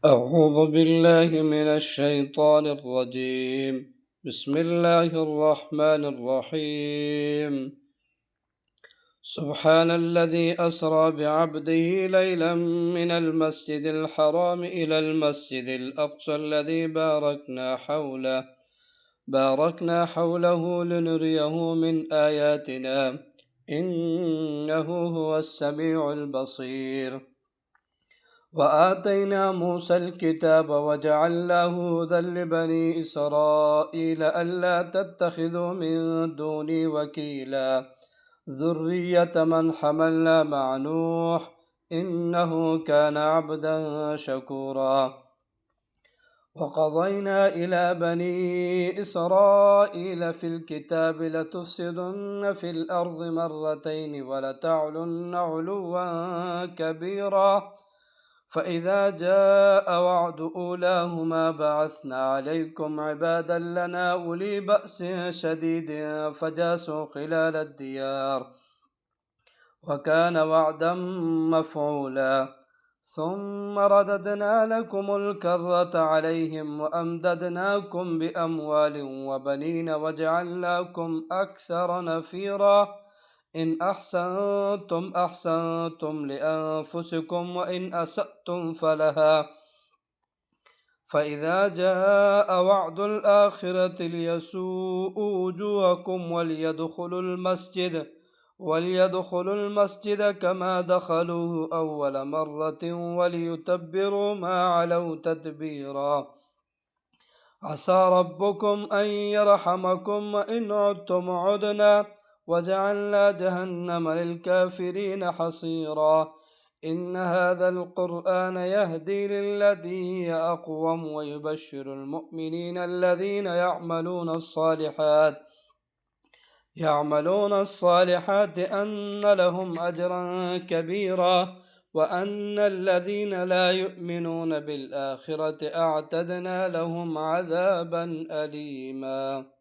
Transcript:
أعوذ بالله من الشيطان الرجيم. بسم الله الرحمن الرحيم. سبحان الذي أسرى بعبده ليلا من المسجد الحرام إلى المسجد الأقصى الذي باركنا حوله لنريه من آياتنا إنه هو السميع البصير. وآتينا موسى الكتاب وجعلناه هدى لبني إسرائيل ألا تتخذوا من دوني وكيلا ذرية من حملنا مع نوح إنه كان عبدا شكورا. وقضينا إلى بني إسرائيل في الكتاب لتفسدن في الأرض مرتين ولتعلن علوا كبيرا فإذا جاء وعد أولاهما بعثنا عليكم عبادا لنا أولي بأس شديد فجاسوا خلال الديار وكان وعدا مفعولا. ثم رددنا لكم الكرة عليهم وأمددناكم بأموال وبنين وجعلناكم أكثر نفيرا. إن أحسنتم أحسنتم لأنفسكم وإن أسأتم فلها. فإذا جاء وعد الآخرة ليسوءوا وجوهكم وليدخلوا المسجد كما دخلوه أول مرة وليتبروا ما علوا تتبيرا. عسى ربكم أن يرحمكم وإن عدتم عدنا وجعلنا جهنم للكافرين حصيرا. إن هذا القرآن يهدي للذي هي أقوم ويبشر المؤمنين الذين يعملون الصالحات أن لهم أجرا كبيرا وأن الذين لا يؤمنون بالآخرة أعتدنا لهم عذابا أليما.